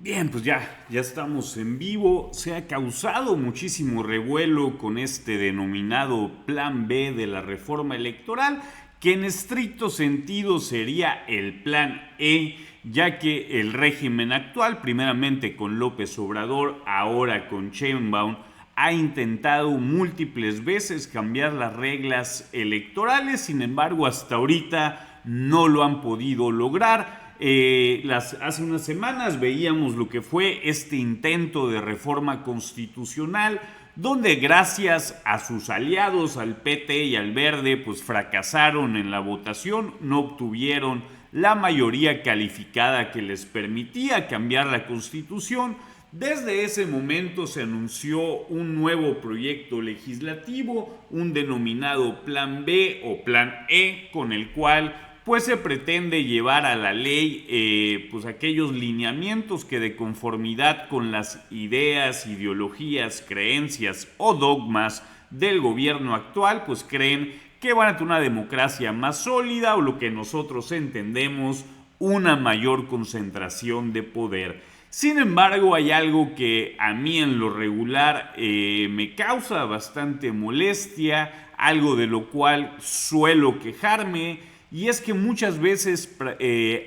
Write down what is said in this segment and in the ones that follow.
Bien, pues ya estamos en vivo. Se ha causado muchísimo revuelo con este denominado Plan B de la reforma electoral, que en estricto sentido sería el Plan E, ya que el régimen actual, primeramente con López Obrador, ahora con Sheinbaum, ha intentado múltiples veces cambiar las reglas electorales. Sin embargo, hasta ahorita no lo han podido lograr. Hace unas semanas veíamos lo que fue este intento de reforma constitucional, donde gracias a sus aliados, al PT y al Verde, pues fracasaron en la votación, no obtuvieron la mayoría calificada que les permitía cambiar la Constitución. Desde ese momento se anunció un nuevo proyecto legislativo, un denominado Plan B o Plan E, con el cual pues se pretende llevar a la ley pues aquellos lineamientos que, de conformidad con las ideas, ideologías, creencias o dogmas del gobierno actual, pues creen que van a tener una democracia más sólida, o lo que nosotros entendemos, una mayor concentración de poder. Sin embargo, hay algo que a mí en lo regular me causa bastante molestia, algo de lo cual suelo quejarme, y es que muchas veces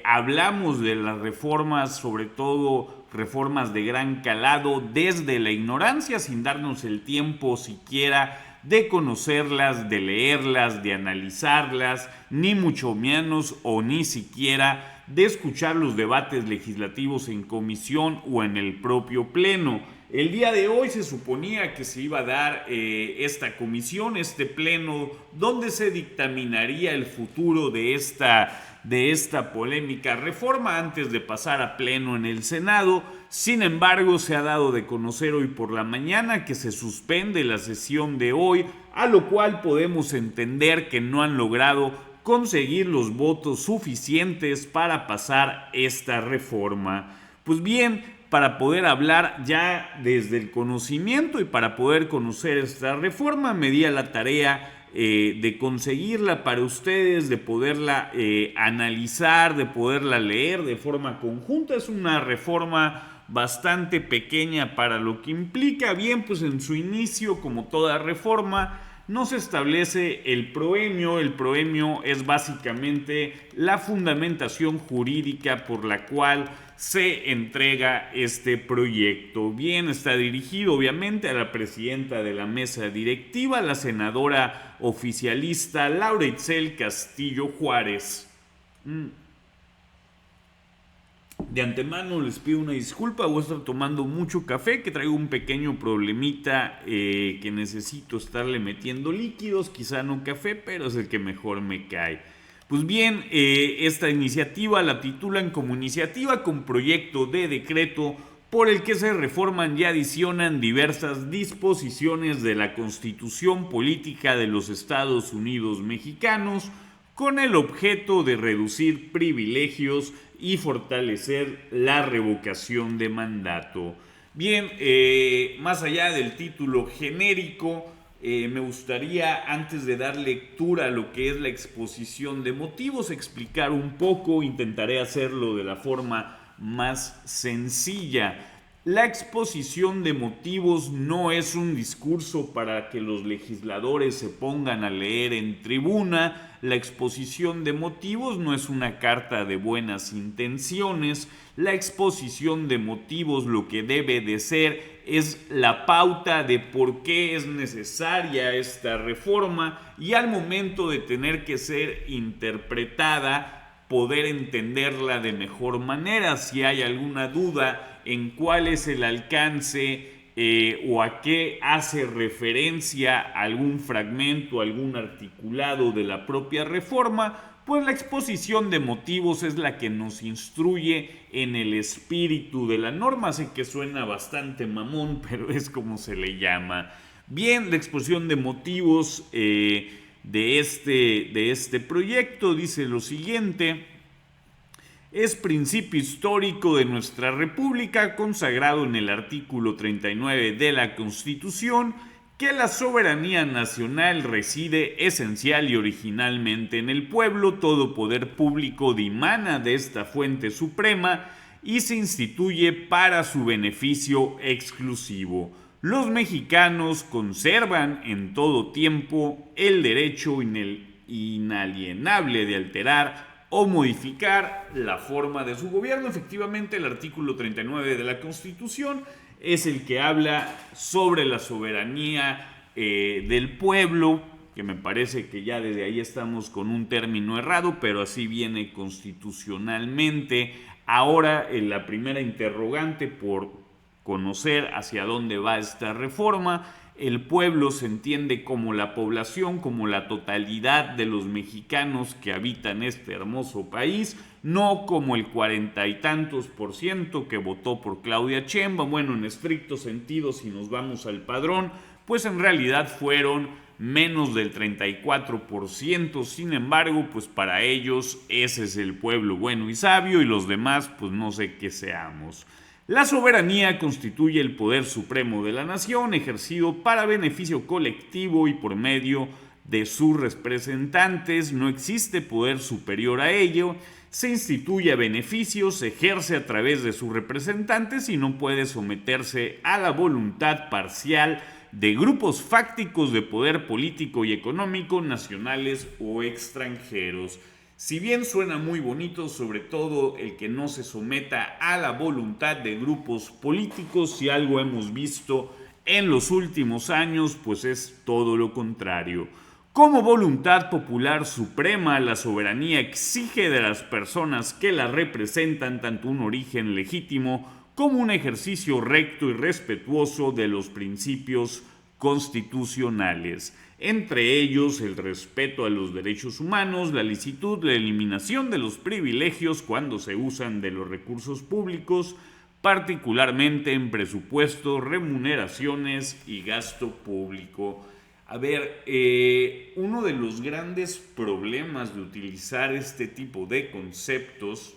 hablamos de las reformas, sobre todo reformas de gran calado, desde la ignorancia, sin darnos el tiempo siquiera de conocerlas, de leerlas, de analizarlas, ni mucho menos o ni siquiera de escuchar los debates legislativos en comisión o en el propio pleno. El día de hoy se suponía que se iba a dar esta comisión, este pleno, donde se dictaminaría el futuro de esta polémica reforma antes de pasar a pleno en el Senado. Sin embargo, se ha dado de conocer hoy por la mañana que se suspende la sesión de hoy, a lo cual podemos entender que no han logrado conseguir los votos suficientes para pasar esta reforma. Pues bien, para poder hablar ya desde el conocimiento y para poder conocer esta reforma, me di a la tarea de conseguirla para ustedes, de poderla analizar, de poderla leer de forma conjunta. Es una reforma bastante pequeña para lo que implica. Bien, pues en su inicio, como toda reforma, no se establece el proemio. El proemio es básicamente la fundamentación jurídica por la cual se entrega este proyecto. Bien, está dirigido obviamente a la presidenta de la mesa directiva, la senadora oficialista Laura Itzel Castillo Juárez. De antemano les pido una disculpa, voy a estar tomando mucho café, que traigo un pequeño problemita que necesito estarle metiendo líquidos, quizá no café, pero es el que mejor me cae. Pues bien, esta iniciativa la titulan como iniciativa con proyecto de decreto por el que se reforman y adicionan diversas disposiciones de la Constitución Política de los Estados Unidos Mexicanos, con el objeto de reducir privilegios y fortalecer la revocación de mandato. Bien, más allá del título genérico, me gustaría, antes de dar lectura a lo que es la exposición de motivos, explicar un poco. Intentaré hacerlo de la forma más sencilla. La exposición de motivos no es un discurso para que los legisladores se pongan a leer en tribuna. La exposición de motivos no es una carta de buenas intenciones. La exposición de motivos lo que debe de ser es la pauta de por qué es necesaria esta reforma, y al momento de tener que ser interpretada, poder entenderla de mejor manera. Si hay alguna duda en cuál es el alcance o a qué hace referencia algún fragmento, algún articulado de la propia reforma, pues la exposición de motivos es la que nos instruye en el espíritu de la norma. Sé que suena bastante mamón, pero es como se le llama. Bien, la exposición de motivos de este proyecto dice lo siguiente: es principio histórico de nuestra República, consagrado en el artículo 39 de la Constitución, que la soberanía nacional reside esencial y originalmente en el pueblo. Todo poder público dimana de esta fuente suprema y se instituye para su beneficio exclusivo. Los mexicanos conservan en todo tiempo el derecho inalienable de alterar o modificar la forma de su gobierno. Efectivamente, el artículo 39 de la Constitución es el que habla sobre la soberanía del pueblo, que me parece que ya desde ahí estamos con un término errado, pero así viene constitucionalmente. Ahora, la primera interrogante por conocer hacia dónde va esta reforma. El pueblo se entiende como la población, como la totalidad de los mexicanos que habitan este hermoso país, no como el 40 y tantos % que votó por Claudia Sheinbaum. Bueno, en estricto sentido, si nos vamos al padrón, pues en realidad fueron menos del 34%. Sin embargo, pues para ellos ese es el pueblo bueno y sabio, y los demás pues no sé qué seamos. La soberanía constituye el poder supremo de la nación, ejercido para beneficio colectivo y por medio de sus representantes. No existe poder superior a ello. Se instituye a beneficio, se ejerce a través de sus representantes y no puede someterse a la voluntad parcial de grupos fácticos de poder político y económico, nacionales o extranjeros. Si bien suena muy bonito, sobre todo el que no se someta a la voluntad de grupos políticos, si algo hemos visto en los últimos años, pues es todo lo contrario. Como voluntad popular suprema, la soberanía exige de las personas que la representan tanto un origen legítimo como un ejercicio recto y respetuoso de los principios constitucionales, entre ellos el respeto a los derechos humanos, la licitud, la eliminación de los privilegios cuando se usan de los recursos públicos, particularmente en presupuesto, remuneraciones y gasto público. A ver, uno de los grandes problemas de utilizar este tipo de conceptos,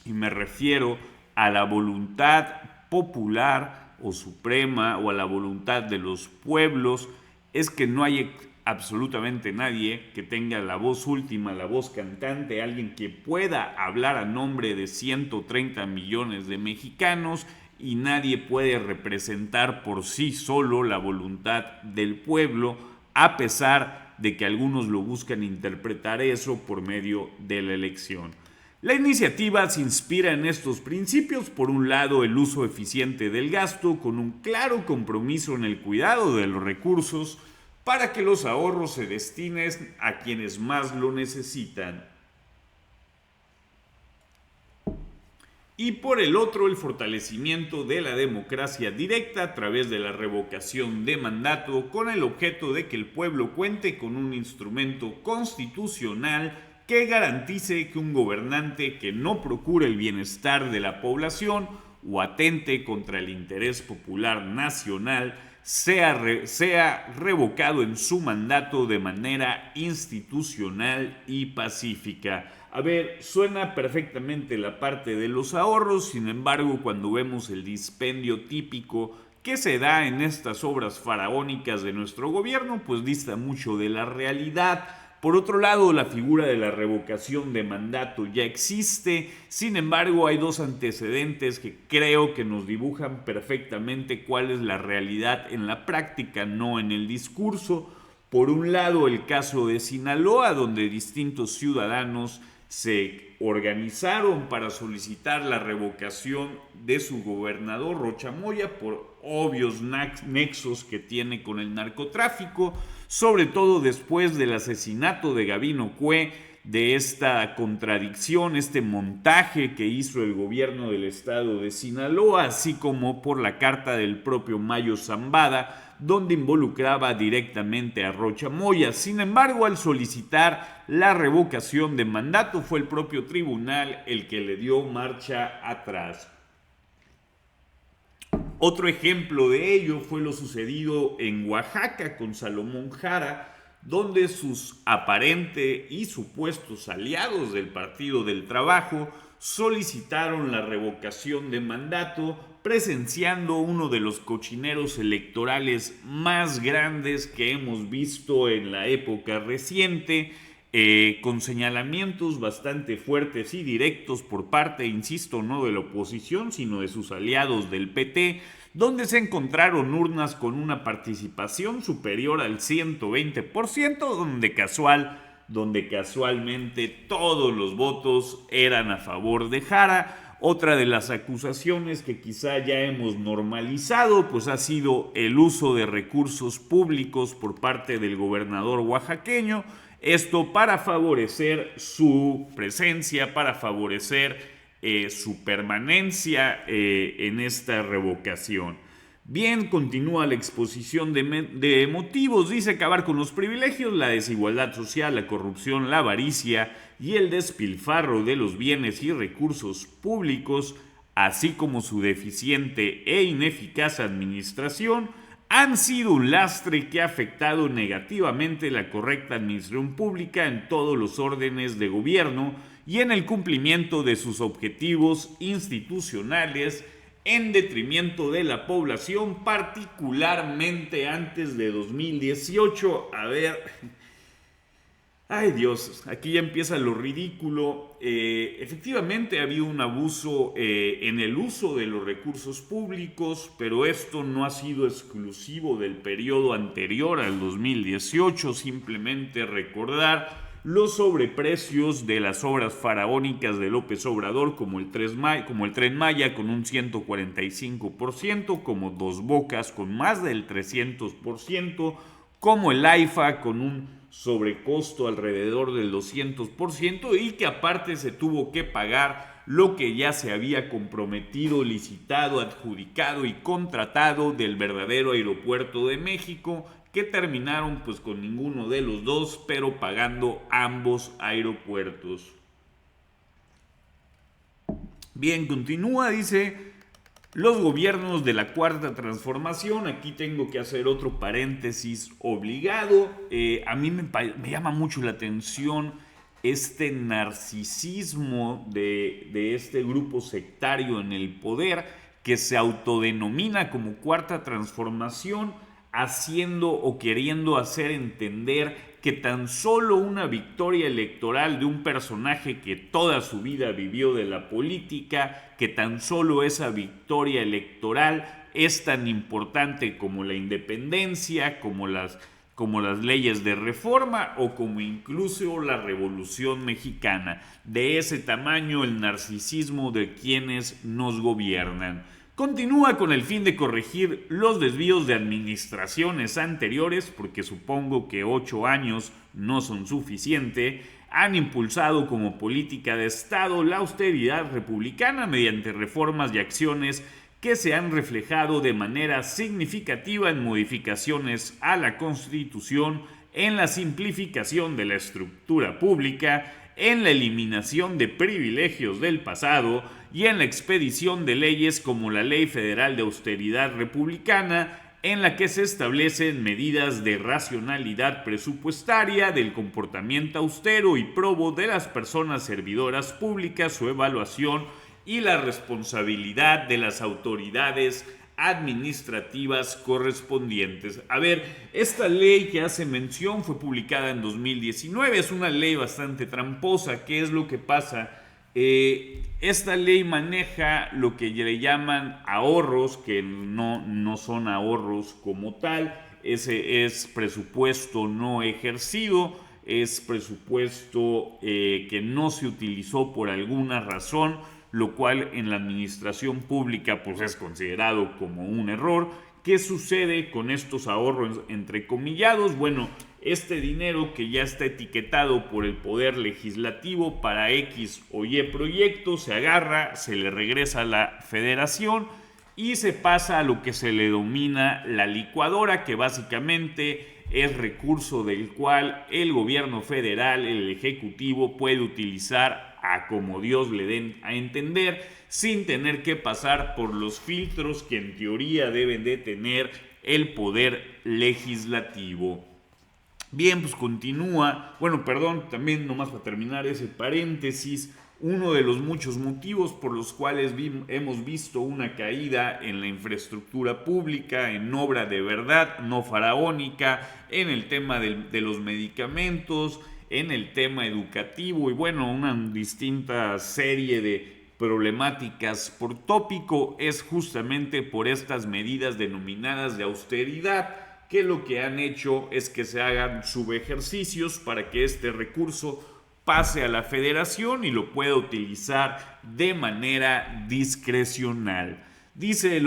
y me refiero a la voluntad popular o suprema o a la voluntad de los pueblos, es que no hay absolutamente nadie que tenga la voz última, la voz cantante, alguien que pueda hablar a nombre de 130 millones de mexicanos, y nadie puede representar por sí solo la voluntad del pueblo, a pesar de que algunos lo buscan interpretar eso por medio de la elección. La iniciativa se inspira en estos principios: por un lado, el uso eficiente del gasto, con un claro compromiso en el cuidado de los recursos para que los ahorros se destinen a quienes más lo necesitan. Y por el otro, el fortalecimiento de la democracia directa a través de la revocación de mandato, con el objeto de que el pueblo cuente con un instrumento constitucional que garantice que un gobernante que no procure el bienestar de la población o atente contra el interés popular nacional sea revocado en su mandato de manera institucional y pacífica. A ver, suena perfectamente la parte de los ahorros, sin embargo, cuando vemos el dispendio típico que se da en estas obras faraónicas de nuestro gobierno, pues dista mucho de la realidad. Por otro lado, la figura de la revocación de mandato ya existe. Sin embargo, hay dos antecedentes que creo que nos dibujan perfectamente cuál es la realidad en la práctica, no en el discurso. Por un lado, el caso de Sinaloa, donde distintos ciudadanos se organizaron para solicitar la revocación de su gobernador Rocha Moya por obvios nexos que tiene con el narcotráfico, sobre todo después del asesinato de Gavino Cue, de esta contradicción, este montaje que hizo el gobierno del estado de Sinaloa, así como por la carta del propio Mayo Zambada, donde involucraba directamente a Rocha Moya. Sin embargo, al solicitar la revocación de mandato, fue el propio tribunal el que le dio marcha atrás. Otro ejemplo de ello fue lo sucedido en Oaxaca con Salomón Jara, donde sus aparentes y supuestos aliados del Partido del Trabajo solicitaron la revocación de mandato, presenciando uno de los cochineros electorales más grandes que hemos visto en la época reciente. con señalamientos bastante fuertes y directos por parte, insisto, no de la oposición, sino de sus aliados del PT, donde se encontraron urnas con una participación superior al 120%, donde casualmente todos los votos eran a favor de Jara. Otra de las acusaciones que quizá ya hemos normalizado, pues ha sido el uso de recursos públicos por parte del gobernador oaxaqueño, esto para favorecer su presencia, para favorecer su permanencia en esta revocación. Bien, continúa la exposición de motivos. Dice acabar con los privilegios, la desigualdad social, la corrupción, la avaricia y el despilfarro de los bienes y recursos públicos, así como su deficiente e ineficaz administración, han sido un lastre que ha afectado negativamente la correcta administración pública en todos los órdenes de gobierno y en el cumplimiento de sus objetivos institucionales, en detrimento de la población, particularmente antes de 2018. A ver, ay Dios, aquí ya empieza lo ridículo. Efectivamente había un abuso en el uso de los recursos públicos, pero esto no ha sido exclusivo del periodo anterior al 2018. Simplemente recordar los sobreprecios de las obras faraónicas de López Obrador, como el Tren Maya con un 145%, como Dos Bocas con más del 300%, como el AIFA con un sobrecosto alrededor del 200%, y que aparte se tuvo que pagar lo que ya se había comprometido, licitado, adjudicado y contratado del verdadero aeropuerto de México, que terminaron pues con ninguno de los dos, pero pagando ambos aeropuertos. Bien, continúa, dice, los gobiernos de la Cuarta Transformación. Aquí tengo que hacer otro paréntesis obligado. A mí me llama mucho la atención este narcisismo de este grupo sectario en el poder, que se autodenomina como Cuarta Transformación, haciendo o queriendo hacer entender que tan solo una victoria electoral de un personaje que toda su vida vivió de la política, que tan solo esa victoria electoral es tan importante como la independencia, como las leyes de reforma o como incluso la Revolución Mexicana. De ese tamaño el narcisismo de quienes nos gobiernan. Continúa con el fin de corregir los desvíos de administraciones anteriores, porque supongo que 8 años no son suficiente. Han impulsado como política de Estado la austeridad republicana mediante reformas y acciones que se han reflejado de manera significativa en modificaciones a la Constitución, en la simplificación de la estructura pública, en la eliminación de privilegios del pasado y en la expedición de leyes como la Ley Federal de Austeridad Republicana, en la que se establecen medidas de racionalidad presupuestaria, del comportamiento austero y probo de las personas servidoras públicas, su evaluación y la responsabilidad de las autoridades administrativas correspondientes. A ver, esta ley que hace mención fue publicada en 2019, es una ley bastante tramposa. ¿Qué es lo que pasa? Esta ley maneja lo que le llaman ahorros, que no son ahorros como tal. Ese es presupuesto no ejercido, es presupuesto que no se utilizó por alguna razón, lo cual en la administración pública pues es considerado como un error. ¿Qué sucede con estos ahorros entrecomillados? Bueno, este dinero que ya está etiquetado por el Poder Legislativo para X o Y proyectos se agarra, se le regresa a la Federación y se pasa a lo que se le denomina la licuadora, que básicamente es recurso del cual el gobierno federal, el ejecutivo, puede utilizar a como Dios le den a entender, sin tener que pasar por los filtros que en teoría deben de tener el poder legislativo. Bien, pues continúa. Bueno, perdón, también nomás para terminar ese paréntesis, uno de los muchos motivos por los cuales hemos visto una caída en la infraestructura pública, en obra de verdad, no faraónica, en el tema de los medicamentos, en el tema educativo y bueno, una distinta serie de problemáticas por tópico es justamente por estas medidas denominadas de austeridad, que lo que han hecho es que se hagan subejercicios para que este recurso pase a la federación y lo pueda utilizar de manera discrecional. Dice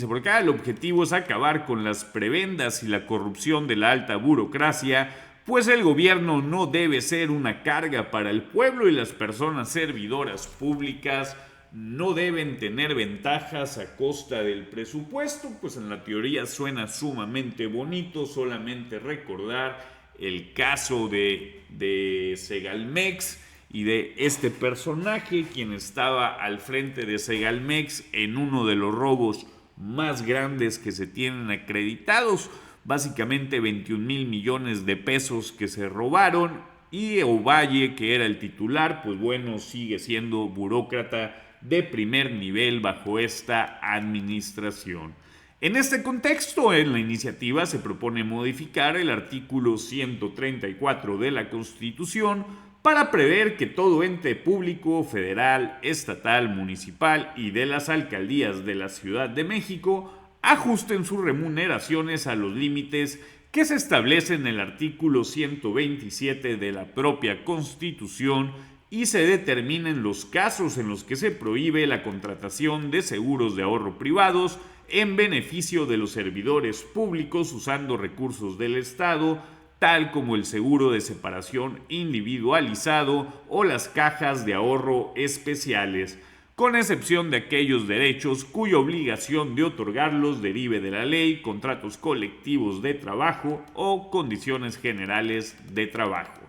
por acá, el objetivo es acabar con las prebendas y la corrupción de la alta burocracia, pues el gobierno no debe ser una carga para el pueblo y las personas servidoras públicas no deben tener ventajas a costa del presupuesto. Pues en la teoría suena sumamente bonito, solamente recordar el caso de Segalmex y de este personaje, quien estaba al frente de Segalmex en uno de los robos más grandes que se tienen acreditados, básicamente 21,000 millones de pesos que se robaron, y Ovalle, que era el titular, pues bueno, sigue siendo burócrata de primer nivel bajo esta administración. En este contexto, en la iniciativa se propone modificar el artículo 134 de la Constitución para prever que todo ente público, federal, estatal, municipal y de las alcaldías de la Ciudad de México ajusten sus remuneraciones a los límites que se establecen en el artículo 127 de la propia Constitución y se determinen los casos en los que se prohíbe la contratación de seguros de ahorro privados en beneficio de los servidores públicos usando recursos del Estado, tal como el seguro de separación individualizado o las cajas de ahorro especiales, con excepción de aquellos derechos cuya obligación de otorgarlos derive de la ley, contratos colectivos de trabajo o condiciones generales de trabajo.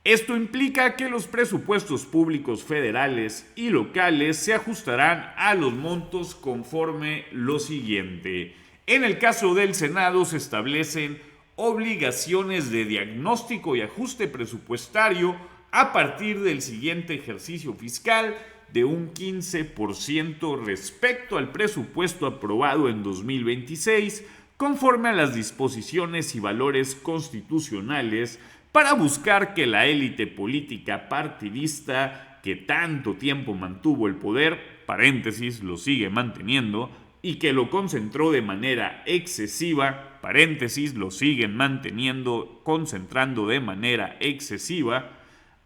Esto implica que los presupuestos públicos federales y locales se ajustarán a los montos conforme lo siguiente. En el caso del Senado se establecen obligaciones de diagnóstico y ajuste presupuestario a partir del siguiente ejercicio fiscal de un 15% respecto al presupuesto aprobado en 2026, conforme a las disposiciones y valores constitucionales, para buscar que la élite política partidista que tanto tiempo mantuvo el poder, paréntesis, lo sigue manteniendo, y que lo concentró de manera excesiva, paréntesis, lo siguen manteniendo, concentrando de manera excesiva,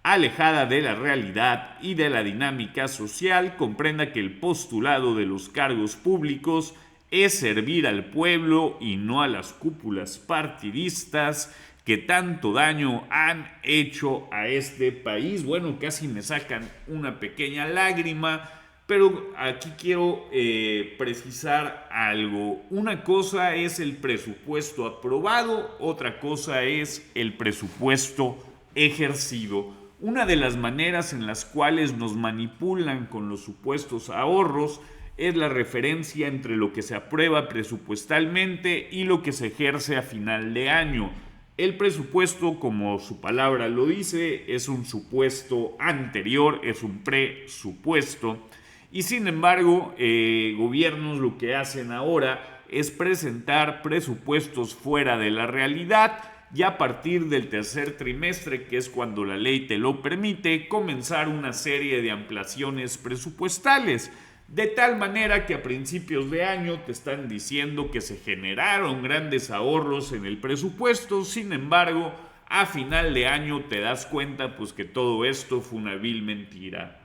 alejada de la realidad y de la dinámica social, comprenda que el postulado de los cargos públicos es servir al pueblo y no a las cúpulas partidistas que tanto daño han hecho a este país. Bueno, casi me sacan una pequeña lágrima, pero aquí quiero precisar algo. Una cosa es el presupuesto aprobado, otra cosa es el presupuesto ejercido. Una de las maneras en las cuales nos manipulan con los supuestos ahorros es la referencia entre lo que se aprueba presupuestalmente y lo que se ejerce a final de año. El presupuesto, como su palabra lo dice, es un supuesto anterior, es un presupuesto. Y sin embargo, gobiernos lo que hacen ahora es presentar presupuestos fuera de la realidad y a partir del tercer trimestre, que es cuando la ley te lo permite, comenzar una serie de ampliaciones presupuestales. De tal manera que a principios de año te están diciendo que se generaron grandes ahorros en el presupuesto, sin embargo, a final de año te das cuenta pues que todo esto fue una vil mentira.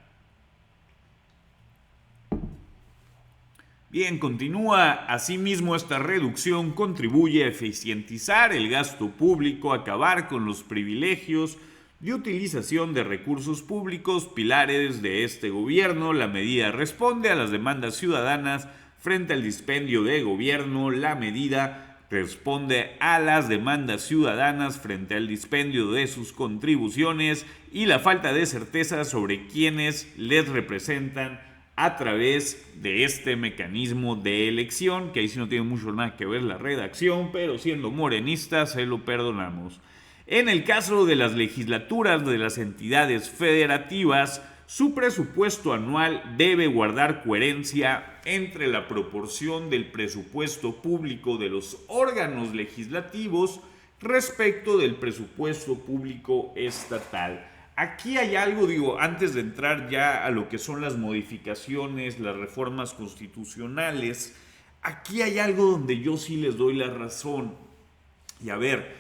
Bien, continúa. Asimismo, esta reducción contribuye a eficientizar el gasto público, acabar con los privilegios de utilización de recursos públicos, pilares de este gobierno. La medida responde a las demandas ciudadanas frente al dispendio de gobierno. La medida responde a las demandas ciudadanas frente al dispendio de sus contribuciones y la falta de certeza sobre quienes les representan a través de este mecanismo de elección, que ahí sí no tiene mucho nada que ver la redacción, pero siendo morenista se lo perdonamos. En el caso de las legislaturas de las entidades federativas, su presupuesto anual debe guardar coherencia entre la proporción del presupuesto público de los órganos legislativos respecto del presupuesto público estatal. Aquí hay algo, digo, antes de entrar ya a lo que son las modificaciones, las reformas constitucionales, aquí hay algo donde yo sí les doy la razón. Y a ver,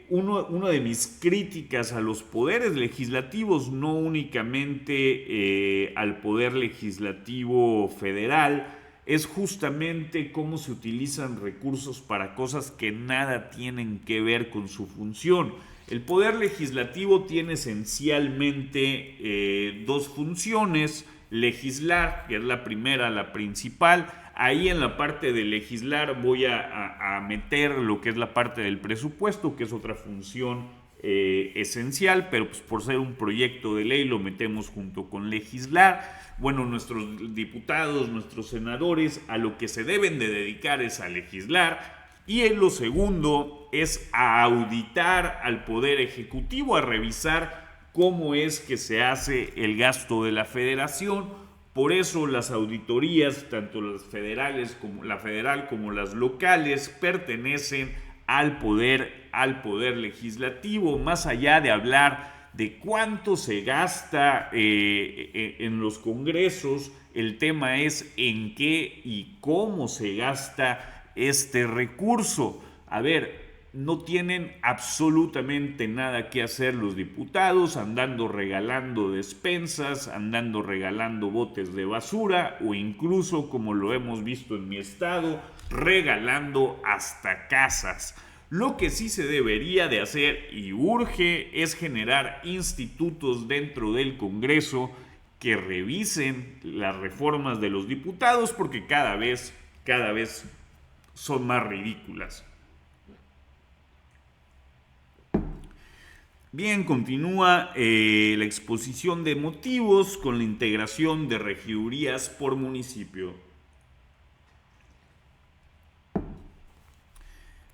una de mis críticas a los poderes legislativos, no únicamente al poder legislativo federal, es justamente cómo se utilizan recursos para cosas que nada tienen que ver con su función. El poder legislativo tiene esencialmente dos funciones: legislar, que es la primera, la principal. Ahí en la parte de legislar voy a meter lo que es la parte del presupuesto, que es otra función esencial, pero pues por ser un proyecto de ley lo metemos junto con legislar. Bueno, nuestros diputados, nuestros senadores, a lo que se deben de dedicar es a legislar. Y en lo segundo es a auditar al Poder Ejecutivo, a revisar cómo es que se hace el gasto de la Federación. Por eso las auditorías, tanto las federales como la federal como las locales, pertenecen al poder legislativo. Más allá de hablar de cuánto se gasta en los congresos, el tema es en qué y cómo se gasta este recurso. A ver, no tienen absolutamente nada que hacer los diputados andando regalando despensas, andando regalando botes de basura o incluso, como lo hemos visto en mi estado, regalando hasta casas. Lo que sí se debería de hacer y urge es generar institutos dentro del Congreso que revisen las reformas de los diputados, porque cada vez son más ridículas. Bien, continúa la exposición de motivos con la integración de regidurías por municipio.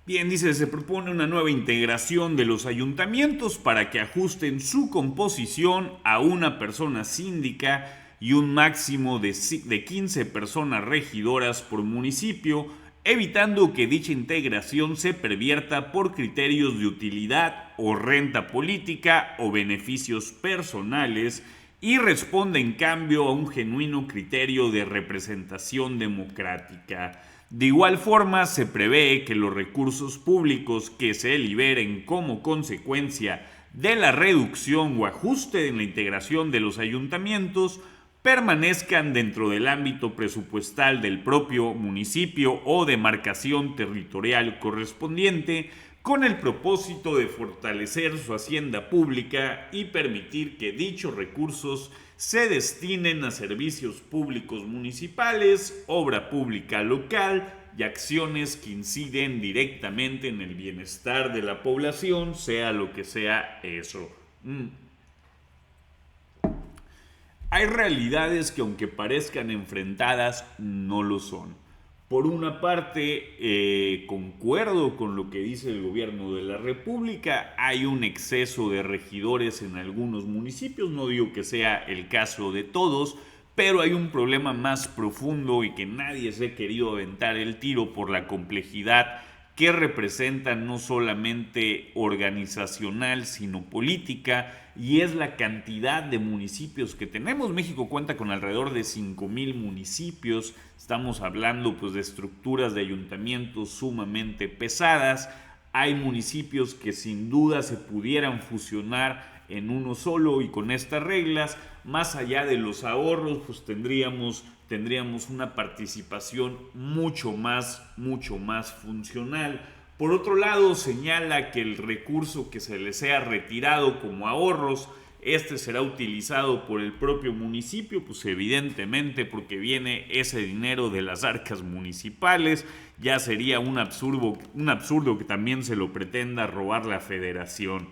Bien, dice, se propone una nueva integración de los ayuntamientos para que ajusten su composición a una persona síndica y un máximo de 15 personas regidoras por municipio, evitando que dicha integración se pervierta por criterios de utilidad o renta política o beneficios personales y responda en cambio a un genuino criterio de representación democrática. De igual forma, se prevé que los recursos públicos que se liberen como consecuencia de la reducción o ajuste en la integración de los ayuntamientos permanezcan dentro del ámbito presupuestal del propio municipio o demarcación territorial correspondiente, con el propósito de fortalecer su hacienda pública y permitir que dichos recursos se destinen a servicios públicos municipales, obra pública local y acciones que inciden directamente en el bienestar de la población, sea lo que sea eso. Hay realidades que, aunque parezcan enfrentadas, no lo son. Por una parte, concuerdo con lo que dice el gobierno de la República. Hay un exceso de regidores en algunos municipios, no digo que sea el caso de todos, pero hay un problema más profundo y que nadie se ha querido aventar el tiro por la complejidad que representa no solamente organizacional, sino política, y es la cantidad de municipios que tenemos. México cuenta con alrededor de 5,000 municipios. Estamos hablando pues de estructuras de ayuntamientos sumamente pesadas. Hay municipios que sin duda se pudieran fusionar en uno solo, y con estas reglas, más allá de los ahorros, pues tendríamos una participación mucho más funcional. Por otro lado, señala que el recurso que se le sea retirado como ahorros, este será utilizado por el propio municipio, pues evidentemente porque viene ese dinero de las arcas municipales. Ya sería un absurdo que también se lo pretenda robar la Federación.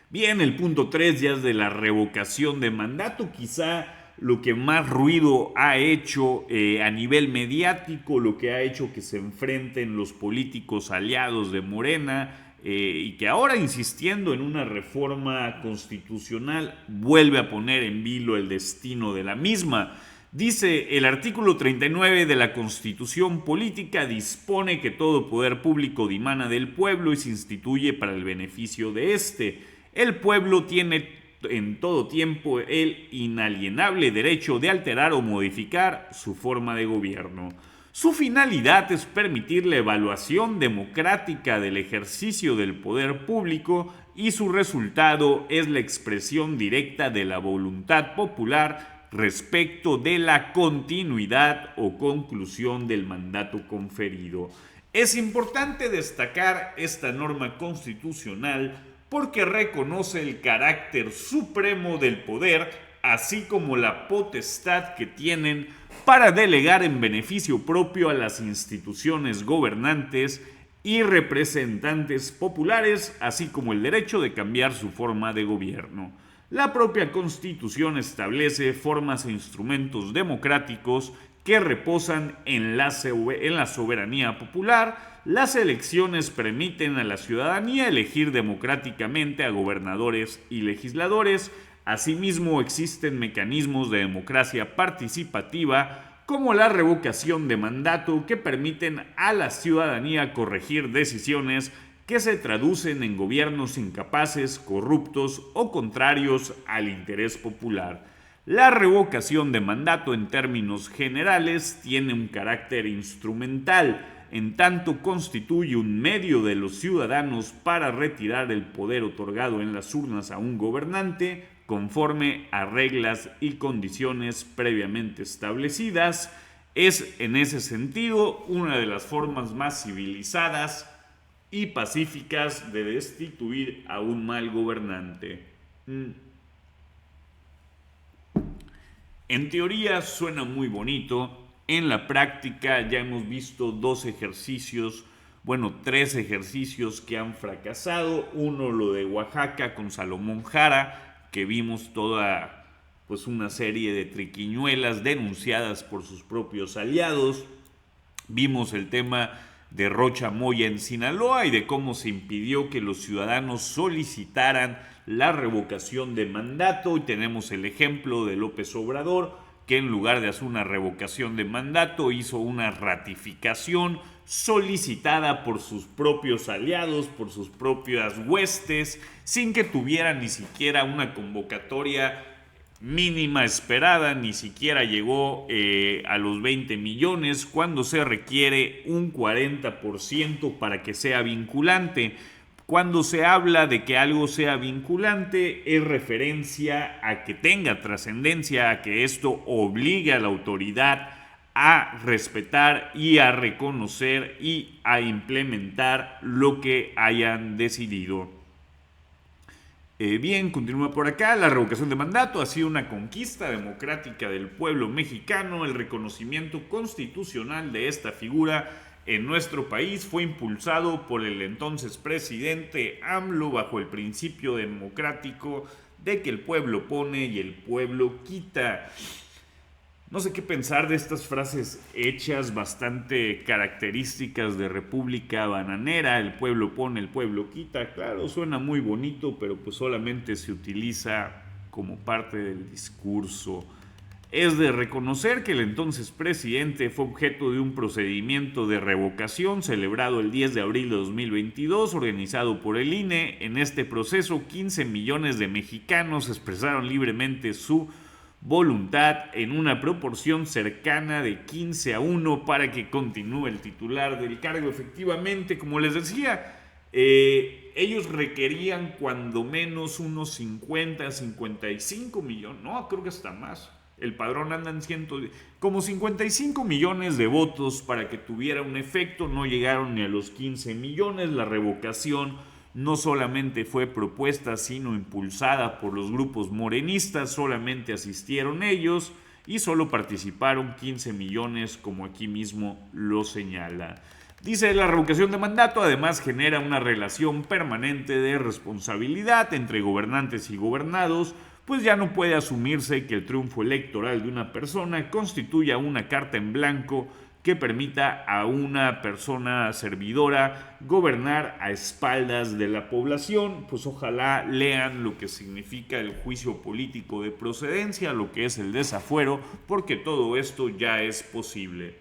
Bien, el punto 3 ya es de la revocación de mandato, quizá lo que más ruido ha hecho a nivel mediático, lo que ha hecho que se enfrenten los políticos aliados de Morena y que ahora, insistiendo en una reforma constitucional, vuelve a poner en vilo el destino de la misma. Dice, el artículo 39 de la Constitución Política dispone que todo poder público dimana del pueblo y se instituye para el beneficio de éste. El pueblo tiene en todo tiempo el inalienable derecho de alterar o modificar su forma de gobierno. Su finalidad es permitir la evaluación democrática del ejercicio del poder público y su resultado es la expresión directa de la voluntad popular respecto de la continuidad o conclusión del mandato conferido. Es importante destacar esta norma constitucional porque reconoce el carácter supremo del poder, así como la potestad que tienen para delegar en beneficio propio a las instituciones gobernantes y representantes populares, así como el derecho de cambiar su forma de gobierno. La propia Constitución establece formas e instrumentos democráticos que reposan en la soberanía popular. Las elecciones permiten a la ciudadanía elegir democráticamente a gobernadores y legisladores. Asimismo, existen mecanismos de democracia participativa como la revocación de mandato que permiten a la ciudadanía corregir decisiones que se traducen en gobiernos incapaces, corruptos o contrarios al interés popular. La revocación de mandato en términos generales tiene un carácter instrumental, en tanto constituye un medio de los ciudadanos para retirar el poder otorgado en las urnas a un gobernante conforme a reglas y condiciones previamente establecidas. Es en ese sentido una de las formas más civilizadas y pacíficas de destituir a un mal gobernante. En teoría suena muy bonito, en la práctica ya hemos visto tres ejercicios que han fracasado. Uno, lo de Oaxaca con Salomón Jara, que vimos toda una serie de triquiñuelas denunciadas por sus propios aliados. Vimos el tema de Rocha Moya en Sinaloa y de cómo se impidió que los ciudadanos solicitaran la revocación de mandato, y tenemos el ejemplo de López Obrador, que en lugar de hacer una revocación de mandato hizo una ratificación solicitada por sus propios aliados, por sus propias huestes, sin que tuviera ni siquiera una convocatoria mínima esperada, ni siquiera llegó a los 20 millones, cuando se requiere un 40% para que sea vinculante. Cuando se habla de que algo sea vinculante, es referencia a que tenga trascendencia, a que esto obligue a la autoridad a respetar y a reconocer y a implementar lo que hayan decidido. Bien, continúa por acá. La revocación de mandato ha sido una conquista democrática del pueblo mexicano. El reconocimiento constitucional de esta figura en nuestro país fue impulsado por el entonces presidente AMLO bajo el principio democrático de que el pueblo pone y el pueblo quita. No sé qué pensar de estas frases hechas bastante características de República Bananera. El pueblo pone, el pueblo quita. Claro, suena muy bonito, pero pues solamente se utiliza como parte del discurso. Es de reconocer que el entonces presidente fue objeto de un procedimiento de revocación celebrado el 10 de abril de 2022, organizado por el INE. En este proceso, 15 millones de mexicanos expresaron libremente su voluntad en una proporción cercana de 15-1 para que continúe el titular del cargo. Efectivamente, como les decía, ellos requerían cuando menos unos 55 millones, no, creo que hasta más. El padrón anda en como 55 millones de votos para que tuviera un efecto. No llegaron ni a los 15 millones. La revocación no solamente fue propuesta, sino impulsada por los grupos morenistas. Solamente asistieron ellos y solo participaron 15 millones, como aquí mismo lo señala. Dice, la revocación de mandato además genera una relación permanente de responsabilidad entre gobernantes y gobernados, pues ya no puede asumirse que el triunfo electoral de una persona constituya una carta en blanco que permita a una persona servidora gobernar a espaldas de la población. Pues ojalá lean lo que significa el juicio político de procedencia, lo que es el desafuero, porque todo esto ya es posible.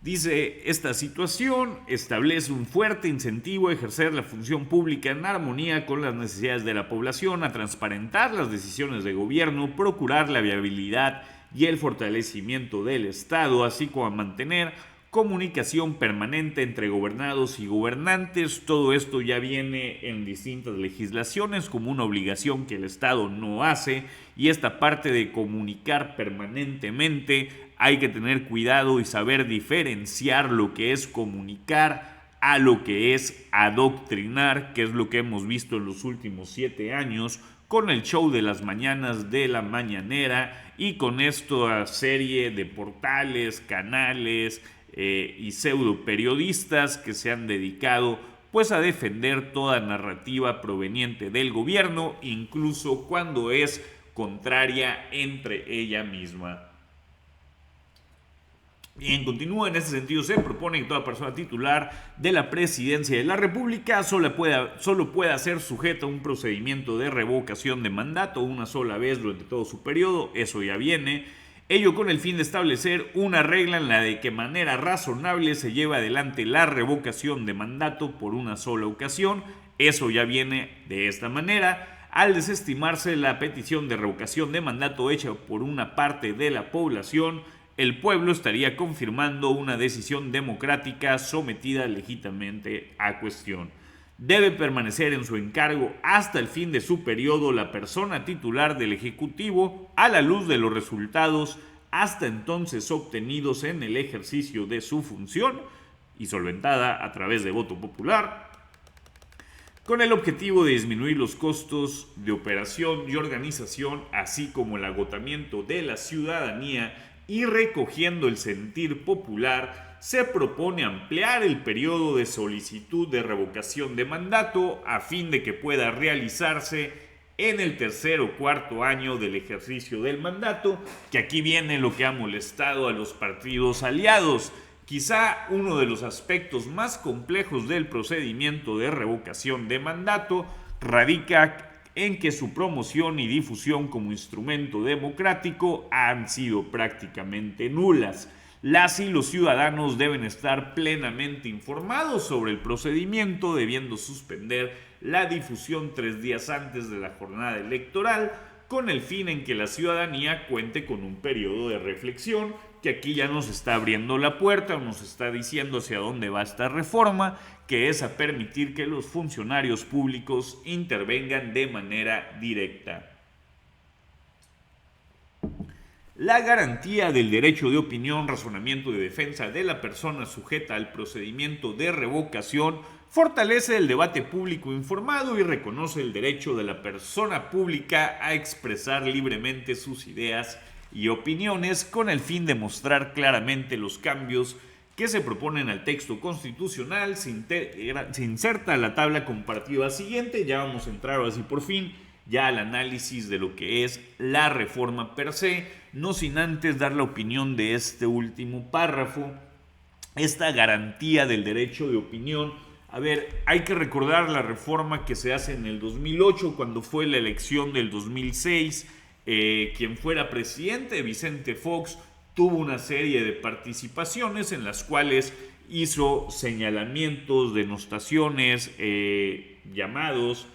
Dice, esta situación establece un fuerte incentivo a ejercer la función pública en armonía con las necesidades de la población, a transparentar las decisiones de gobierno, procurar la viabilidad y el fortalecimiento del Estado, así como a mantener comunicación permanente entre gobernados y gobernantes. Todo esto ya viene en distintas legislaciones como una obligación que el Estado no hace, y esta parte de comunicar permanentemente hay que tener cuidado y saber diferenciar lo que es comunicar a lo que es adoctrinar, que es lo que hemos visto en los últimos 7 años con el show de las mañanas de la mañanera y con esta serie de portales, canales y pseudo periodistas que se han dedicado pues a defender toda narrativa proveniente del gobierno, incluso cuando es contraria entre ella misma. Bien, continúa en este sentido. Se propone que toda persona titular de la presidencia de la República solo pueda ser sujeta a un procedimiento de revocación de mandato una sola vez durante todo su periodo. Eso ya viene. Ello con el fin de establecer una regla en la de que manera razonable se lleva adelante la revocación de mandato por una sola ocasión. Eso ya viene de esta manera. Al desestimarse la petición de revocación de mandato hecha por una parte de la población, el pueblo estaría confirmando una decisión democrática sometida legítimamente a cuestión. Debe permanecer en su encargo hasta el fin de su periodo la persona titular del Ejecutivo, a la luz de los resultados hasta entonces obtenidos en el ejercicio de su función y solventada a través de voto popular, con el objetivo de disminuir los costos de operación y organización, así como el agotamiento de la ciudadanía. Y recogiendo el sentir popular, se propone ampliar el periodo de solicitud de revocación de mandato a fin de que pueda realizarse en el tercer o cuarto año del ejercicio del mandato, que aquí viene lo que ha molestado a los partidos aliados. Quizá uno de los aspectos más complejos del procedimiento de revocación de mandato radica en que su promoción y difusión como instrumento democrático han sido prácticamente nulas. Las y los ciudadanos deben estar plenamente informados sobre el procedimiento, debiendo suspender la difusión 3 días antes de la jornada electoral, con el fin en que la ciudadanía cuente con un periodo de reflexión, que aquí ya nos está abriendo la puerta o nos está diciendo hacia dónde va esta reforma, que es a permitir que los funcionarios públicos intervengan de manera directa. La garantía del derecho de opinión, razonamiento y defensa de la persona sujeta al procedimiento de revocación fortalece el debate público informado y reconoce el derecho de la persona pública a expresar libremente sus ideas y opiniones, con el fin de mostrar claramente los cambios que se proponen al texto constitucional. Se inserta la tabla comparativa siguiente. Ya vamos a entrar así por fin ya al análisis de lo que es la reforma per se, no sin antes dar la opinión de este último párrafo, esta garantía del derecho de opinión. A ver, hay que recordar la reforma que se hace en el 2008, cuando fue la elección del 2006, quien fuera presidente, Vicente Fox, tuvo una serie de participaciones en las cuales hizo señalamientos, denostaciones, llamados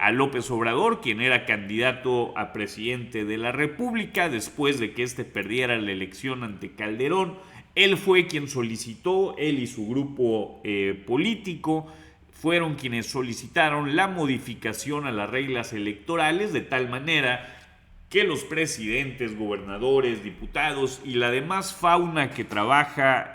a López Obrador, quien era candidato a presidente de la República después de que éste perdiera la elección ante Calderón. Él fue quien solicitó, él y su grupo político fueron quienes solicitaron la modificación a las reglas electorales de tal manera que los presidentes, gobernadores, diputados y la demás fauna que trabaja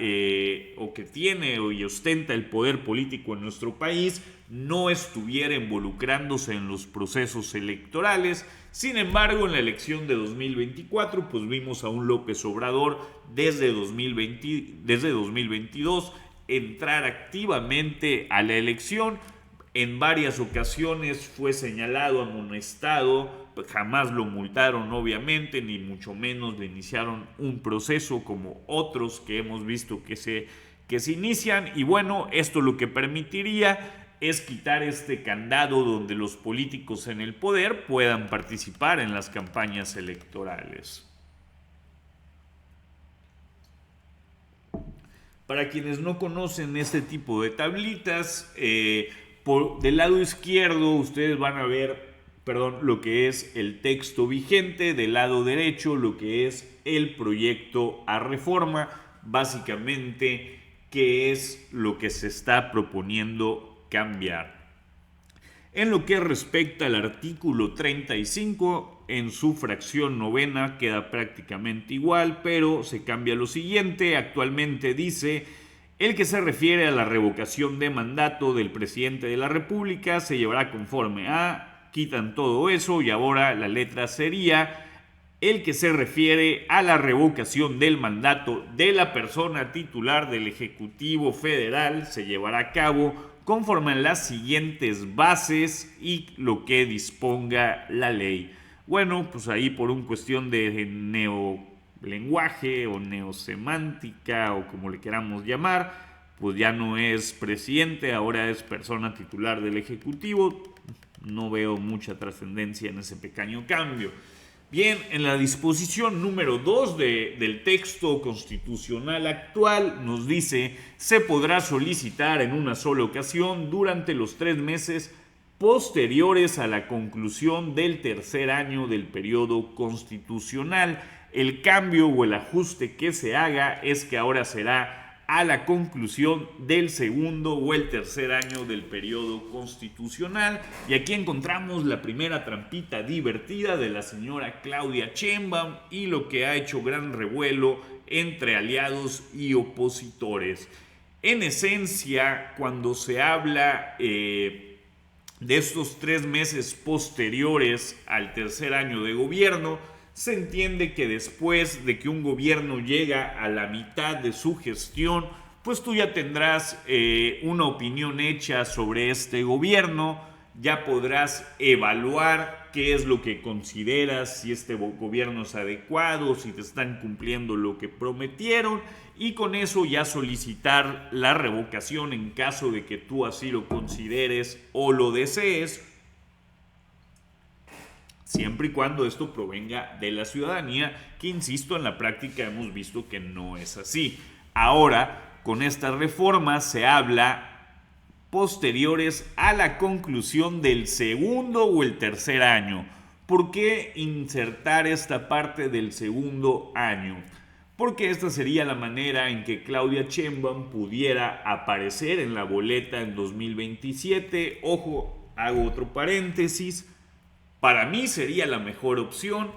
o que tiene y ostenta el poder político en nuestro país no estuviera involucrándose en los procesos electorales. Sin embargo, en la elección de 2024, pues vimos a un López Obrador desde 2022 entrar activamente a la elección, En varias ocasiones fue señalado, amonestado, jamás lo multaron obviamente, ni mucho menos le iniciaron un proceso como otros que hemos visto que se inician. Y bueno, esto lo que permitiría es quitar este candado donde los políticos en el poder puedan participar en las campañas electorales. Para quienes no conocen este tipo de tablitas, del lado izquierdo ustedes van a ver, lo que es el texto vigente, del lado derecho lo que es el proyecto a reforma, básicamente qué es lo que se está proponiendo cambiar. En lo que respecta al artículo 35, en su fracción novena queda prácticamente igual, pero se cambia lo siguiente. Actualmente dice: el que se refiere a la revocación de mandato del presidente de la República se llevará conforme a... Quitan todo eso y ahora la letra sería: el que se refiere a la revocación del mandato de la persona titular del Ejecutivo Federal se llevará a cabo conforme a las siguientes bases y lo que disponga la ley. Bueno, pues ahí por una cuestión de neolenguaje o neosemántica o como le queramos llamar, pues ya no es presidente, ahora es persona titular del Ejecutivo. No veo mucha trascendencia en ese pequeño cambio. Bien, en la disposición número 2 del texto constitucional actual nos dice: se podrá solicitar en una sola ocasión durante los 3 meses posteriores a la conclusión del tercer año del periodo constitucional. El cambio o el ajuste que se haga es que ahora será a la conclusión del segundo o el tercer año del periodo constitucional. Y aquí encontramos la primera trampita divertida de la señora Claudia Sheinbaum y lo que ha hecho gran revuelo entre aliados y opositores. En esencia, cuando se habla de estos 3 meses posteriores al tercer año de gobierno, se entiende que después de que un gobierno llega a la mitad de su gestión, pues tú ya tendrás una opinión hecha sobre este gobierno, ya podrás evaluar qué es lo que consideras, si este gobierno es adecuado, si te están cumpliendo lo que prometieron, y con eso ya solicitar la revocación en caso de que tú así lo consideres o lo desees, siempre y cuando esto provenga de la ciudadanía, que insisto, en la práctica hemos visto que no es así. Ahora, con esta reforma se habla posteriores a la conclusión del segundo o el tercer año. ¿Por qué insertar esta parte del segundo año? Porque esta sería la manera en que Claudia Sheinbaum pudiera aparecer en la boleta en 2027. Ojo, hago otro paréntesis. Para mí sería la mejor opción.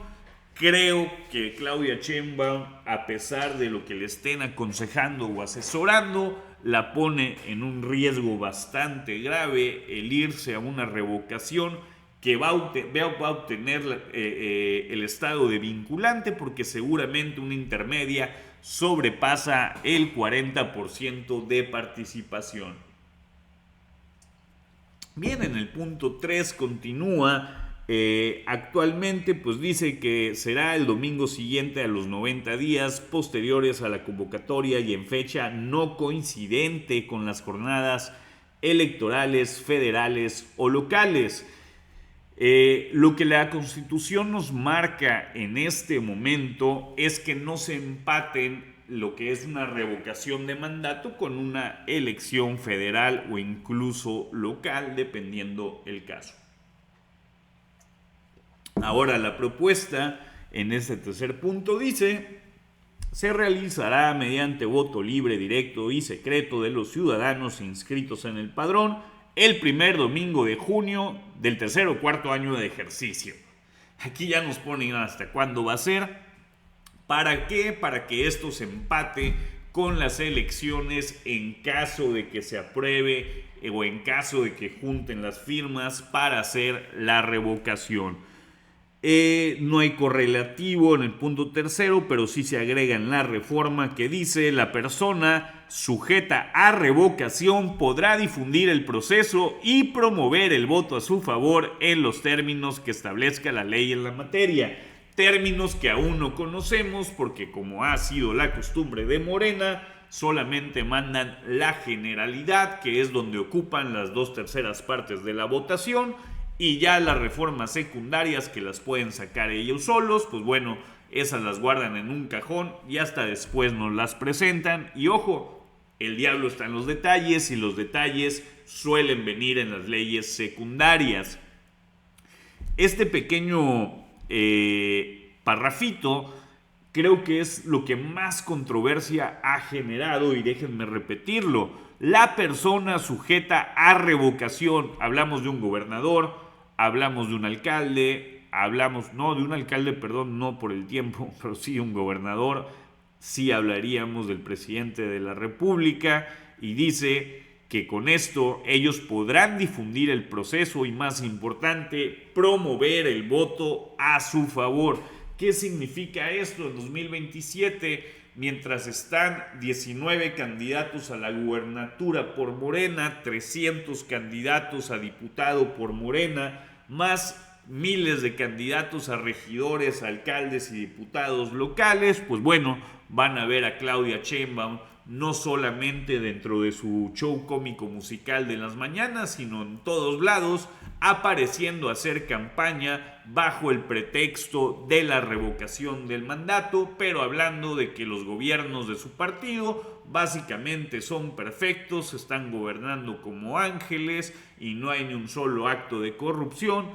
Creo que Claudia Sheinbaum, a pesar de lo que le estén aconsejando o asesorando, la pone en un riesgo bastante grave el irse a una revocación que va a obtener el estado de vinculante, porque seguramente una intermedia sobrepasa el 40% de participación. Bien, en el punto 3 continúa. Actualmente pues dice que será el domingo siguiente a los 90 días posteriores a la convocatoria y en fecha no coincidente con las jornadas electorales federales o locales. Lo que la Constitución nos marca en este momento es que no se empaten lo que es una revocación de mandato con una elección federal o incluso local, dependiendo el caso. Ahora la propuesta en este tercer punto dice: se realizará mediante voto libre, directo y secreto de los ciudadanos inscritos en el padrón el primer domingo de junio del tercer o cuarto año de ejercicio. Aquí ya nos ponen hasta cuándo va a ser. ¿Para qué? Para que esto se empate con las elecciones en caso de que se apruebe o en caso de que junten las firmas para hacer la revocación. No hay correlativo en el punto tercero, pero sí se agrega en la reforma que dice: la persona sujeta a revocación podrá difundir el proceso y promover el voto a su favor en los términos que establezca la ley en la materia. Términos que aún no conocemos porque, como ha sido la costumbre de Morena, solamente mandan la generalidad, que es donde ocupan las 2/3 partes de la votación, y ya las reformas secundarias que las pueden sacar ellos solos, pues bueno, esas las guardan en un cajón y hasta después nos las presentan. Y ojo, el diablo está en los detalles, y los detalles suelen venir en las leyes secundarias. Este pequeño parrafito creo que es lo que más controversia ha generado, y déjenme repetirlo: la persona sujeta a revocación. Hablamos de un gobernador, hablamos de un alcalde, no de un alcalde, perdón, no por el tiempo, pero sí un gobernador, sí hablaríamos del presidente de la República, y dice que con esto ellos podrán difundir el proceso y, más importante, promover el voto a su favor. ¿Qué significa esto en 2027? Mientras están 19 candidatos a la gubernatura por Morena, 300 candidatos a diputado por Morena, más miles de candidatos a regidores, alcaldes y diputados locales, pues bueno, van a ver a Claudia Sheinbaum no solamente dentro de su show cómico musical de las mañanas, sino en todos lados, apareciendo a hacer campaña bajo el pretexto de la revocación del mandato, pero hablando de que los gobiernos de su partido básicamente son perfectos, están gobernando como ángeles y no hay ni un solo acto de corrupción,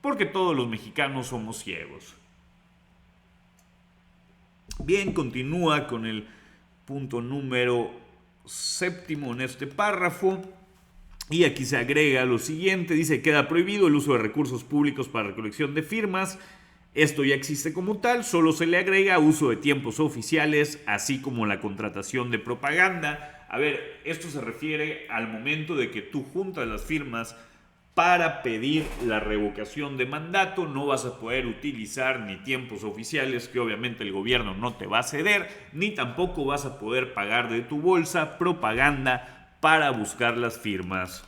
porque todos los mexicanos somos ciegos. Bien, continúa con el punto número 7 en este párrafo, y aquí se agrega lo siguiente. Dice: queda prohibido el uso de recursos públicos para recolección de firmas. Esto ya existe como tal, solo se le agrega uso de tiempos oficiales, así como la contratación de propaganda. A ver, esto se refiere al momento de que tú juntas las firmas para pedir la revocación de mandato. No vas a poder utilizar ni tiempos oficiales, que obviamente el gobierno no te va a ceder, ni tampoco vas a poder pagar de tu bolsa propaganda para buscar las firmas.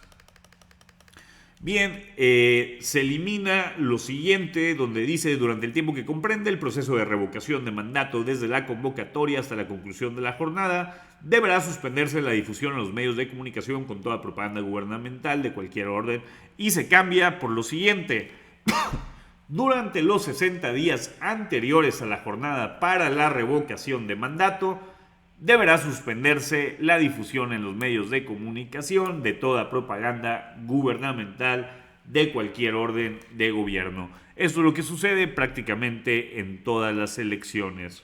Bien, se elimina lo siguiente, donde dice: durante el tiempo que comprende el proceso de revocación de mandato desde la convocatoria hasta la conclusión de la jornada, deberá suspenderse la difusión en los medios de comunicación con toda propaganda gubernamental de cualquier orden, y se cambia por lo siguiente: durante los 60 días anteriores a la jornada para la revocación de mandato, deberá suspenderse la difusión en los medios de comunicación de toda propaganda gubernamental de cualquier orden de gobierno. Esto es lo que sucede prácticamente en todas las elecciones.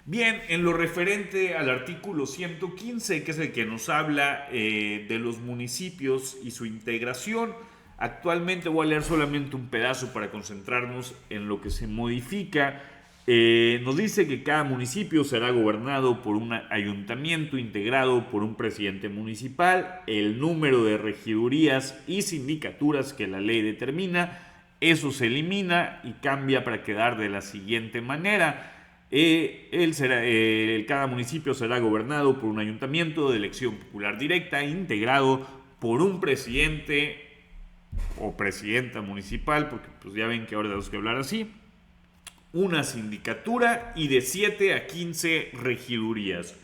Bien, en lo referente al artículo 115, que es el que nos habla de los municipios y su integración, actualmente voy a leer solamente un pedazo para concentrarnos en lo que se modifica. Nos dice que cada municipio será gobernado por un ayuntamiento integrado por un presidente municipal, el número de regidurías y sindicaturas que la ley determina. Eso se elimina y cambia para quedar de la siguiente manera: cada municipio será gobernado por un ayuntamiento de elección popular directa, integrado por un presidente o presidenta municipal, porque pues ya ven que ahora tenemos que hablar así, una sindicatura y de 7 a 15 regidurías.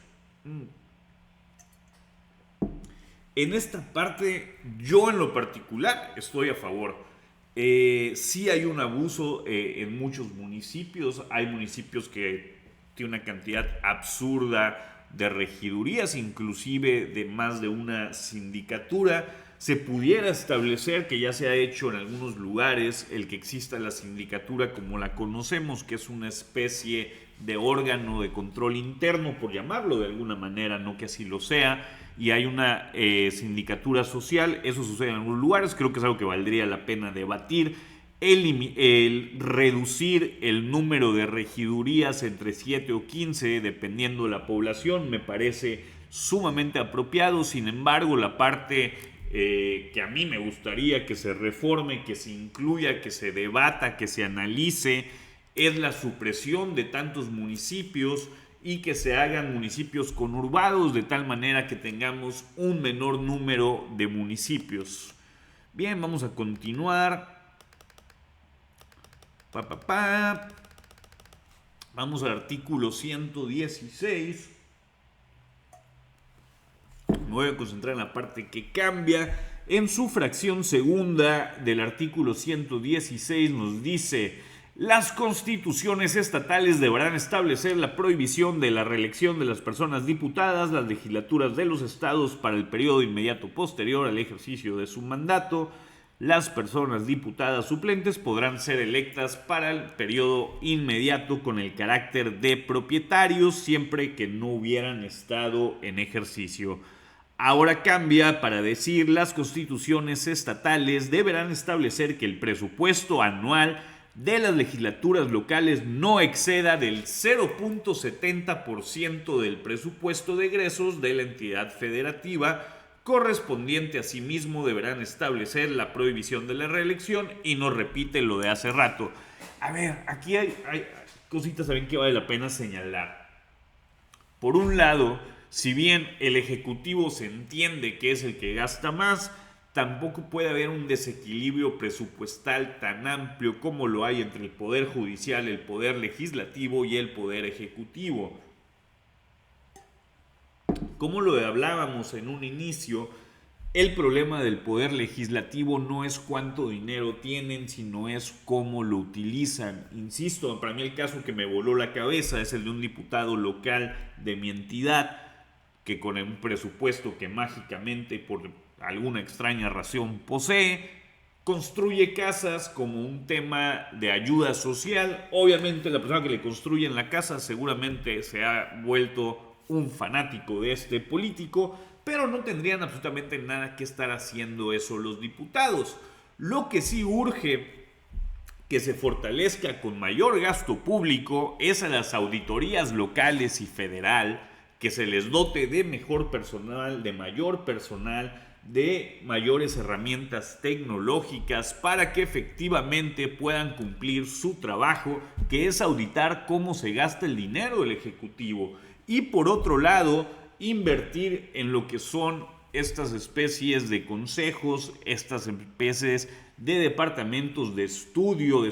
En esta parte, yo en lo particular estoy a favor. Sí hay un abuso en muchos municipios. Hay municipios que tienen una cantidad absurda de regidurías, inclusive de más de una sindicatura. Se pudiera establecer, que ya se ha hecho en algunos lugares, el que exista la sindicatura como la conocemos, que es una especie de órgano de control interno, por llamarlo de alguna manera, no que así lo sea, y hay una sindicatura social. Eso sucede en algunos lugares, creo que es algo que valdría la pena debatir. El reducir el número de regidurías entre 7 o 15, dependiendo de la población, me parece sumamente apropiado. Sin embargo, la parte que a mí me gustaría que se reforme, que se incluya, que se debata, que se analice, es la supresión de tantos municipios y que se hagan municipios conurbados de tal manera que tengamos un menor número de municipios. Bien, vamos a continuar. Vamos al artículo 116. Me voy a concentrar en la parte que cambia. En su fracción segunda del artículo 116 nos dice: las constituciones estatales deberán establecer la prohibición de la reelección de las personas diputadas, las legislaturas de los estados para el periodo inmediato posterior al ejercicio de su mandato. Las personas diputadas suplentes podrán ser electas para el periodo inmediato con el carácter de propietarios siempre que no hubieran estado en ejercicio. Ahora cambia para decir: las constituciones estatales deberán establecer que el presupuesto anual de las legislaturas locales no exceda del 0.70% del presupuesto de egresos de la entidad federativa correspondiente. Asimismo deberán establecer la prohibición de la reelección, y no repite lo de hace rato. A ver, aquí hay cositas también que vale la pena señalar. Por un lado, si bien el Ejecutivo se entiende que es el que gasta más, tampoco puede haber un desequilibrio presupuestal tan amplio como lo hay entre el Poder Judicial, el Poder Legislativo y el Poder Ejecutivo. Como lo hablábamos en un inicio, el problema del Poder Legislativo no es cuánto dinero tienen, sino es cómo lo utilizan. Insisto, para mí el caso que me voló la cabeza es el de un diputado local de mi entidad que con un presupuesto que mágicamente por alguna extraña razón posee, construye casas como un tema de ayuda social. Obviamente la persona que le construye en la casa seguramente se ha vuelto un fanático de este político, pero no tendrían absolutamente nada que estar haciendo eso los diputados. Lo que sí urge que se fortalezca con mayor gasto público es a las auditorías locales y federal, que se les dote de mejor personal, de mayor personal, de mayores herramientas tecnológicas para que efectivamente puedan cumplir su trabajo, que es auditar cómo se gasta el dinero del Ejecutivo. Y por otro lado, invertir en lo que son estas especies de consejos, estas especies de departamentos de estudio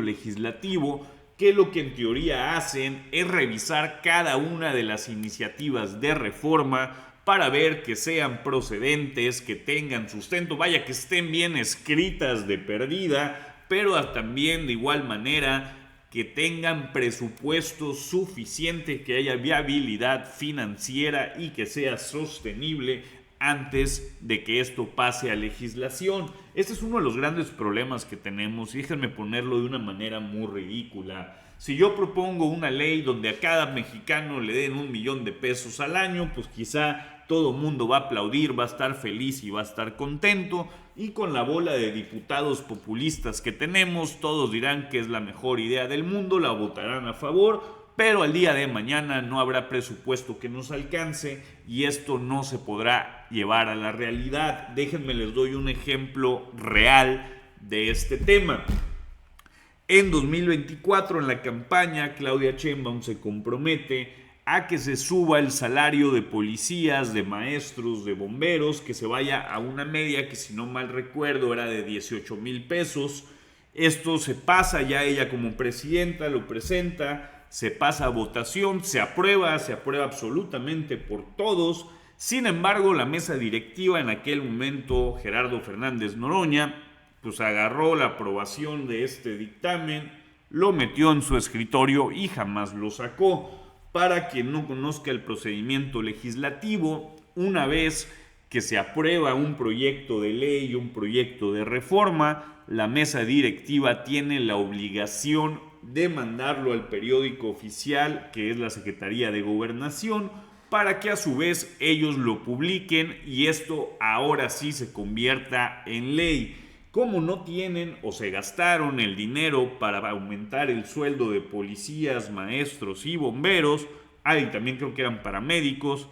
legislativo, que lo que en teoría hacen es revisar cada una de las iniciativas de reforma para ver que sean procedentes, que tengan sustento, vaya, que estén bien escritas de perdida, pero también de igual manera que tengan presupuesto suficiente, que haya viabilidad financiera y que sea sostenible antes de que esto pase a legislación. Este es uno de los grandes problemas que tenemos, y déjenme ponerlo de una manera muy ridícula. Si yo propongo una ley donde a cada mexicano le den $1,000,000 al año, pues quizá todo el mundo va a aplaudir, va a estar feliz y va a estar contento, y con la bola de diputados populistas que tenemos, todos dirán que es la mejor idea del mundo, la votarán a favor, pero al día de mañana no habrá presupuesto que nos alcance y esto no se podrá llevar a la realidad. Déjenme les doy un ejemplo real de este tema. En 2024, en la campaña, Claudia Sheinbaum se compromete a que se suba el salario de policías, de maestros, de bomberos, que se vaya a una media que, si no mal recuerdo, era de 18,000 pesos. Esto se pasa, ya ella como presidenta lo presenta, se pasa a votación, se aprueba absolutamente por todos. Sin embargo, la mesa directiva en aquel momento, Gerardo Fernández Noroña, pues agarró la aprobación de este dictamen, lo metió en su escritorio y jamás lo sacó. Para quien no conozca el procedimiento legislativo, una vez que se aprueba un proyecto de ley, un proyecto de reforma, la mesa directiva tiene la obligación de mandarlo al periódico oficial, que es la Secretaría de Gobernación, para que a su vez ellos lo publiquen y esto ahora sí se convierta en ley. Como no tienen o se gastaron el dinero para aumentar el sueldo de policías, maestros y bomberos, también creo que eran paramédicos,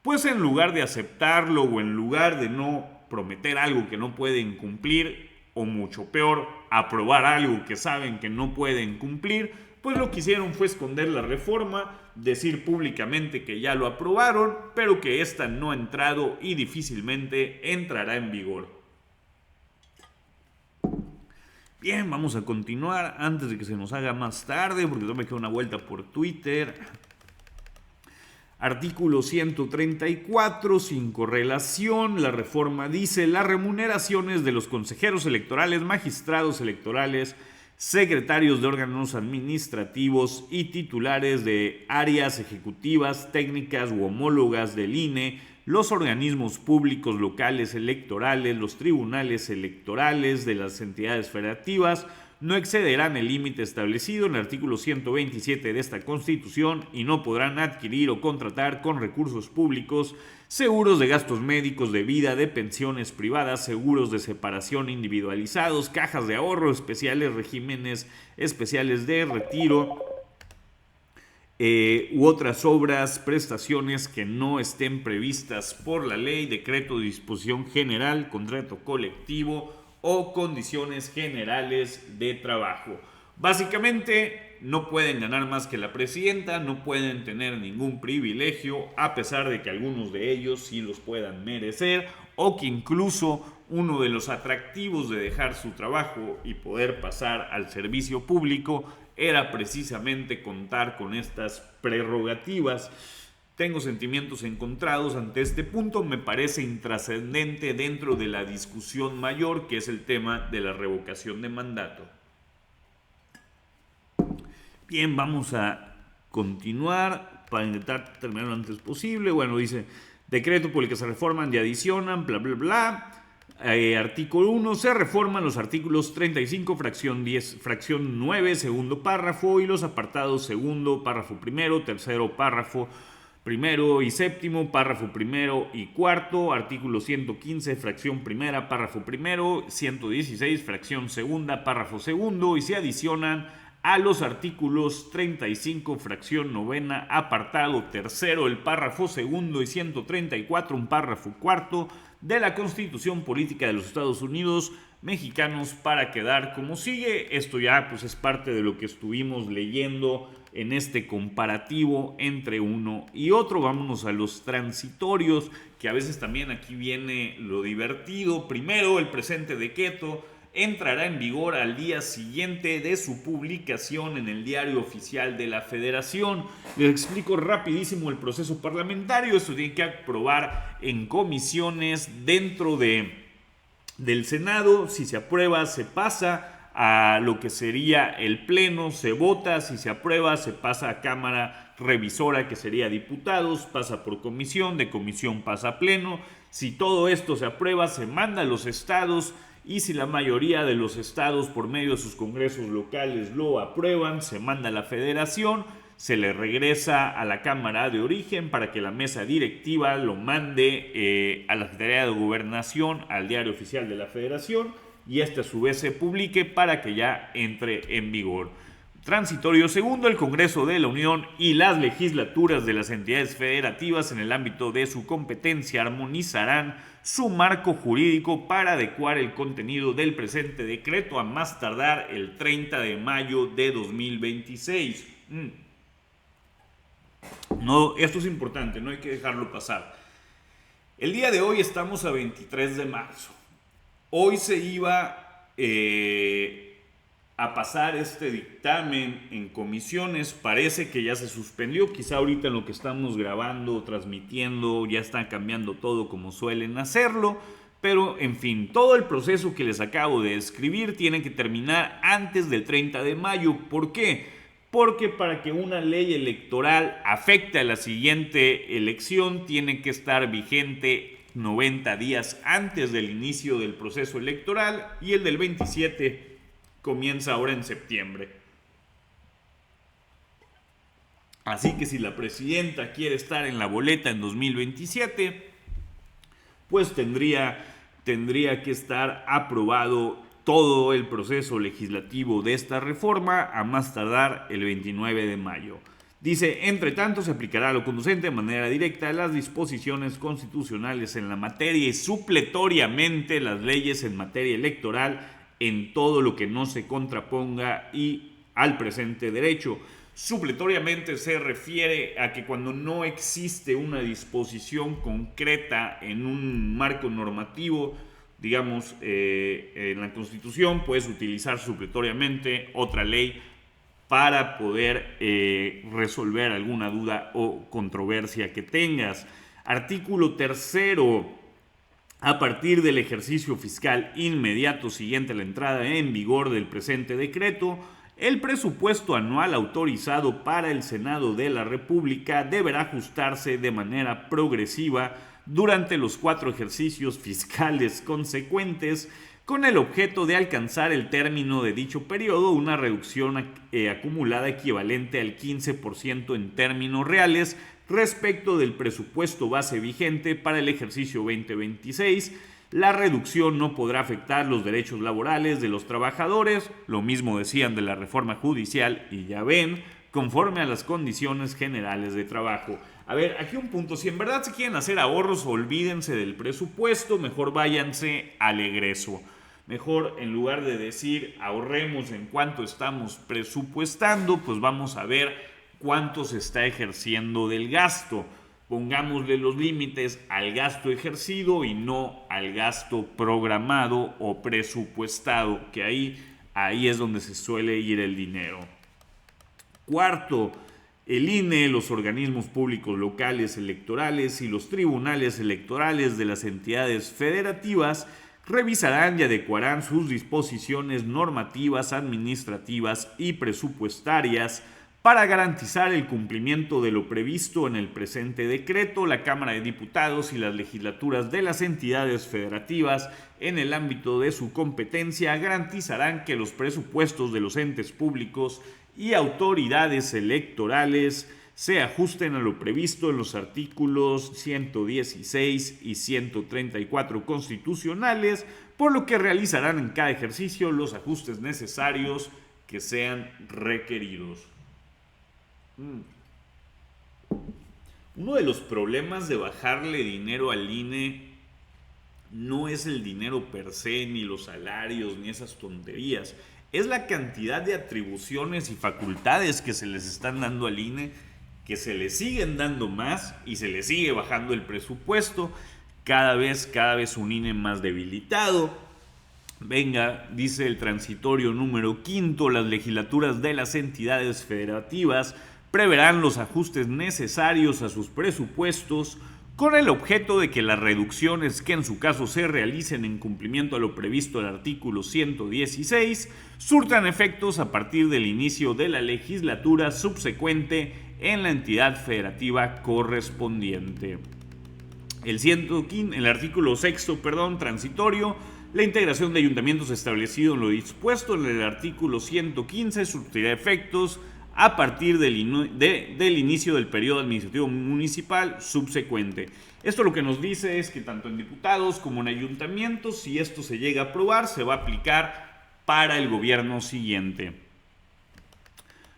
pues en lugar de aceptarlo o en lugar de no prometer algo que no pueden cumplir, o mucho peor, aprobar algo que saben que no pueden cumplir, pues lo que hicieron fue esconder la reforma, decir públicamente que ya lo aprobaron, pero que esta no ha entrado y difícilmente entrará en vigor. Bien, vamos a continuar antes de que se nos haga más tarde, porque yo me quedo una vuelta por Twitter. Artículo 134, sin correlación. La reforma dice: las remuneraciones de los consejeros electorales, magistrados electorales, secretarios de órganos administrativos y titulares de áreas ejecutivas, técnicas u homólogas del INE, los organismos públicos locales electorales, los tribunales electorales de las entidades federativas, no excederán el límite establecido en el artículo 127 de esta Constitución y no podrán adquirir o contratar con recursos públicos seguros de gastos médicos, de vida, de pensiones privadas, seguros de separación individualizados, cajas de ahorro especiales, regímenes especiales de retiro u otras obras, prestaciones que no estén previstas por la ley, decreto de disposición general, contrato colectivo o condiciones generales de trabajo. Básicamente, no pueden ganar más que la presidenta, no pueden tener ningún privilegio, a pesar de que algunos de ellos sí los puedan merecer, o que incluso uno de los atractivos de dejar su trabajo y poder pasar al servicio público era precisamente contar con estas prerrogativas. Tengo sentimientos encontrados ante este punto, me parece intrascendente dentro de la discusión mayor, que es el tema de la revocación de mandato. Bien, vamos a continuar para intentar terminar lo antes posible. Bueno, dice: decreto por el que se reforman y adicionan, bla, bla, bla. Artículo 1. Se reforman los artículos 35, fracción 10, fracción 9, segundo párrafo, y los apartados segundo, párrafo primero, tercero, párrafo primero y séptimo, párrafo primero y cuarto, artículo 115, fracción primera, párrafo primero, 116, fracción segunda, párrafo segundo, y se adicionan a los artículos 35, fracción novena, apartado tercero, el párrafo segundo, y 134, un párrafo cuarto de la Constitución Política de los Estados Unidos Mexicanos, para quedar como sigue. Esto ya pues es parte de lo que estuvimos leyendo en este comparativo entre uno y otro. Vámonos a los transitorios, que a veces también aquí viene lo divertido. Primero, el presente decreto entrará en vigor al día siguiente de su publicación en el Diario Oficial de la Federación. Les explico rapidísimo el proceso parlamentario. Esto tiene que aprobar en comisiones dentro del Senado. Si se aprueba, se pasa a lo que sería el Pleno, se vota. Si se aprueba, se pasa a Cámara Revisora, que sería diputados, pasa por comisión, de comisión pasa a Pleno. Si todo esto se aprueba, se manda a los estados, y si la mayoría de los estados por medio de sus congresos locales lo aprueban, se manda a la Federación, se le regresa a la Cámara de Origen para que la mesa directiva lo mande a la Secretaría de Gobernación, al Diario Oficial de la Federación, y este a su vez se publique para que ya entre en vigor. Transitorio segundo, el Congreso de la Unión y las legislaturas de las entidades federativas en el ámbito de su competencia armonizarán su marco jurídico para adecuar el contenido del presente decreto a más tardar el 30 de mayo de 2026. No, esto es importante, no hay que dejarlo pasar. El día de hoy estamos a 23 de marzo. Hoy se iba a pasar este dictamen en comisiones. Parece que ya se suspendió. Quizá ahorita en lo que estamos grabando, transmitiendo, ya está cambiando todo como suelen hacerlo. Pero, en fin, todo el proceso que les acabo de describir tiene que terminar antes del 30 de mayo. ¿Por qué? Porque para que una ley electoral afecte a la siguiente elección, tiene que estar vigente 90 días antes del inicio del proceso electoral, y el del 27 comienza ahora en septiembre. Así que si la presidenta quiere estar en la boleta en 2027, pues tendría que estar aprobado todo el proceso legislativo de esta reforma a más tardar el 29 de mayo. Dice, entre tanto, se aplicará a lo conducente de manera directa las disposiciones constitucionales en la materia y supletoriamente las leyes en materia electoral en todo lo que no se contraponga y al presente derecho. Supletoriamente se refiere a que cuando no existe una disposición concreta en un marco normativo, digamos, en la Constitución, puedes utilizar supletoriamente otra ley para poder resolver alguna duda o controversia que tengas. Artículo 3. A partir del ejercicio fiscal inmediato siguiente a la entrada en vigor del presente decreto, el presupuesto anual autorizado para el Senado de la República deberá ajustarse de manera progresiva durante los 4 ejercicios fiscales consecuentes, con el objeto de alcanzar el término de dicho periodo una reducción acumulada equivalente al 15% en términos reales respecto del presupuesto base vigente para el ejercicio 2026. La reducción no podrá afectar los derechos laborales de los trabajadores, lo mismo decían de la reforma judicial y ya ven, conforme a las condiciones generales de trabajo. A ver, aquí un punto, si en verdad se quieren hacer ahorros, olvídense del presupuesto, mejor váyanse al egreso. Mejor, en lugar de decir ahorremos en cuánto estamos presupuestando, pues vamos a ver cuánto se está ejerciendo del gasto. Pongámosle los límites al gasto ejercido y no al gasto programado o presupuestado, que ahí es donde se suele ir el dinero. 4. El INE, los organismos públicos locales electorales y los tribunales electorales de las entidades federativas revisarán y adecuarán sus disposiciones normativas, administrativas y presupuestarias para garantizar el cumplimiento de lo previsto en el presente decreto. La Cámara de Diputados y las legislaturas de las entidades federativas, en el ámbito de su competencia, garantizarán que los presupuestos de los entes públicos y autoridades electorales se ajusten a lo previsto en los artículos 116 y 134 constitucionales, por lo que realizarán en cada ejercicio los ajustes necesarios que sean requeridos. Uno de los problemas de bajarle dinero al INE no es el dinero per se, ni los salarios, ni esas tonterías. Es la cantidad de atribuciones y facultades que se les están dando al INE, que se le siguen dando más y se le sigue bajando el presupuesto, cada vez un INE más debilitado. Venga, dice el transitorio número 5, las legislaturas de las entidades federativas preverán los ajustes necesarios a sus presupuestos con el objeto de que las reducciones que en su caso se realicen en cumplimiento a lo previsto en el artículo 116 surtan efectos a partir del inicio de la legislatura subsecuente en la entidad federativa correspondiente. El artículo 6, transitorio, la integración de ayuntamientos establecido en lo dispuesto en el artículo 115 surtirá efectos a partir del inicio del periodo administrativo municipal subsecuente. Esto lo que nos dice es que tanto en diputados como en ayuntamientos, si esto se llega a aprobar, se va a aplicar para el gobierno siguiente.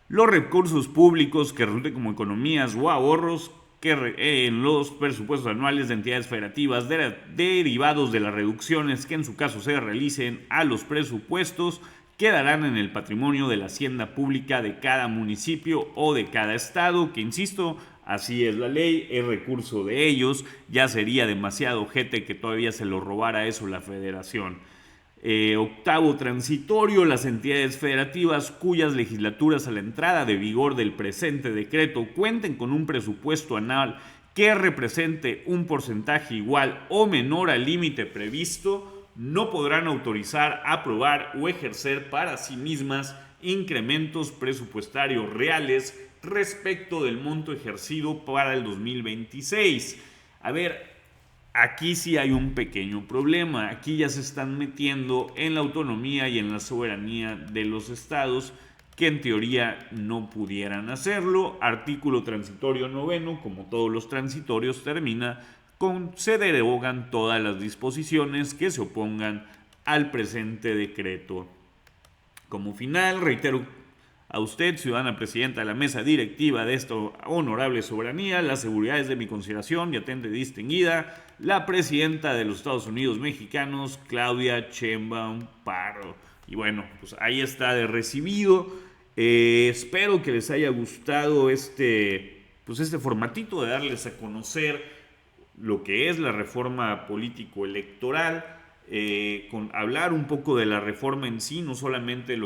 Los recursos públicos que resulten como economías o ahorros que en los presupuestos anuales de entidades federativas derivados de las reducciones que en su caso se realicen a los presupuestos quedarán en el patrimonio de la hacienda pública de cada municipio o de cada estado, que insisto, así es la ley, es recurso de ellos, ya sería demasiado ojete que todavía se lo robara eso la federación. 8. Transitorio, las entidades federativas cuyas legislaturas a la entrada de vigor del presente decreto cuenten con un presupuesto anual que represente un porcentaje igual o menor al límite previsto, no podrán autorizar, aprobar o ejercer para sí mismas incrementos presupuestarios reales respecto del monto ejercido para el 2026. A ver, aquí sí hay un pequeño problema. Aquí ya se están metiendo en la autonomía y en la soberanía de los estados que en teoría no pudieran hacerlo. Artículo transitorio 9, como todos los transitorios, termina con se derogan todas las disposiciones que se opongan al presente decreto. Como final, reitero a usted, ciudadana presidenta de la mesa directiva de esta honorable soberanía, la seguridad es de mi consideración y atente distinguida, la presidenta de los Estados Unidos mexicanos, Claudia Sheinbaum Pardo. Y bueno, pues ahí está de recibido. Espero que les haya gustado este formatito de darles a conocer lo que es la reforma político-electoral, con hablar un poco de la reforma en sí, no solamente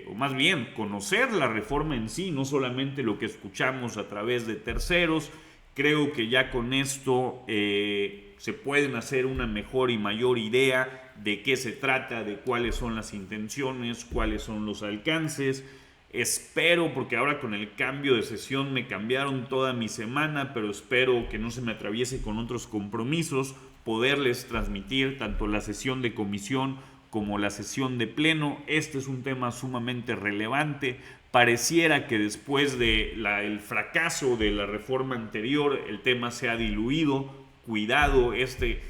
o más bien conocer la reforma en sí, no solamente lo que escuchamos a través de terceros. Creo que ya con esto se pueden hacer una mejor y mayor idea de qué se trata, de cuáles son las intenciones, cuáles son los alcances. Espero, porque ahora con el cambio de sesión me cambiaron toda mi semana, pero espero que no se me atraviese con otros compromisos, poderles transmitir tanto la sesión de comisión como la sesión de pleno. Este es un tema sumamente relevante. Pareciera que después del fracaso de la reforma anterior, el tema se ha diluido. Cuidado, este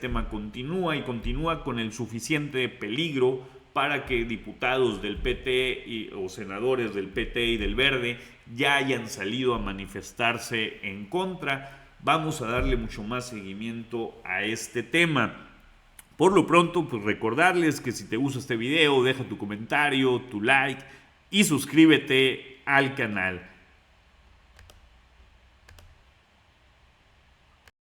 tema continúa y continúa con el suficiente peligro para que diputados del PT o senadores del PT y del Verde ya hayan salido a manifestarse en contra. Vamos a darle mucho más seguimiento a este tema. Por lo pronto, pues recordarles que si te gusta este video, deja tu comentario, tu like y suscríbete al canal.